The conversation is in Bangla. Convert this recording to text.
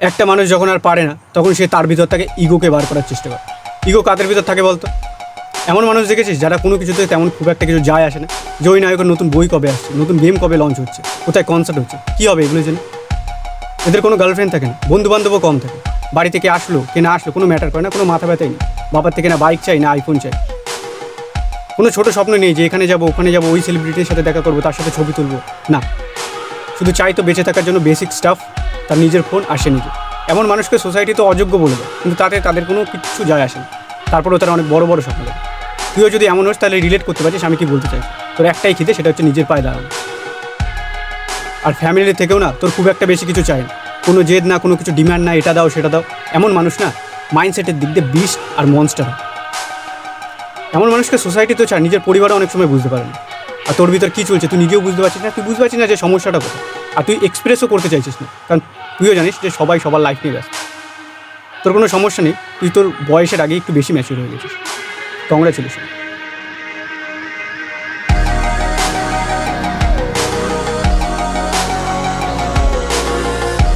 একটা মানুষ যখন আর পারে না তখন সে তার ভিতর থেকে ইগোকে বার করার চেষ্টা করে। ইগো কাদের ভিতর থাকে বলতো? এমন মানুষ দেখেছিস যারা কোনো কিছুতে তেমন খুব একটা কিছু যায় আসে না, যে ওই নায়কের নতুন বই কবে আসছে, নতুন গেম কবে লঞ্চ হচ্ছে, কোথায় কনসার্ট হচ্ছে, কী হবে এগুলো জেনে। এদের কোনো গার্লফ্রেন্ড থাকে না, বন্ধুবান্ধবও কম থাকে, বাড়ি থেকে আসলো কে না আসলো কোনো ম্যাটার করে না, কোনো মাথা ব্যথাই নেই। বাবার থেকে না বাইক চাই না আইফোন চাই, কোনো ছোটো স্বপ্ন নেই যে এখানে যাবো ওখানে যাবো, ওই সেলিব্রিটির সাথে দেখা করবো, তার সাথে ছবি তুলবো না। শুধু চাই তো বেঁচে থাকার জন্য বেসিক স্টাফ, তার নিজের ফোন আসে নিজে। এমন মানুষকে সোসাইটি তো অযোগ্য বলে দেয়, কিন্তু তাতে তাদের কোনো কিচ্ছু যায় আসে না। তারপরেও তারা অনেক বড় বড় স্বপ্ন দেয়। তুইও যদি এমন হোস তাহলে রিলেট করতে পারছিস আমি কি বলতে চাই। তোর একটাই খিদে, সেটা হচ্ছে নিজের পায়ে দাঁড়ানো। আর ফ্যামিলি থেকেও না তোর খুব একটা বেশি কিছু চাই না, কোনো জেদ না, কোনো কিছু ডিমান্ড না, এটা দাও সেটা দাও। এমন মানুষ না মাইন্ডসেটের দিক দিয়ে বিস্ট আর মনস্টার হয়। এমন মানুষকে সোসাইটি তো চায়, নিজের পরিবারও অনেক সময় বুঝতে পারে না। আর তোর ভিতর কী চলছে তুই নিজেও বুঝতে পারছিস না, তুই বুঝতে পারছিস না যে সমস্যাটা কোথায়। আর তুই এক্সপ্রেসও করতে চাইছিস না, কারণ তুইও জানিস যে সবাই সবার লাইফ নিয়ে ব্যস্ত। তোর কোনো সমস্যা নেই, তুই তোর বয়সের আগে একটু বেশি ম্যাচিউর হয়ে গেছিস। কংগ্রাচুলেশন।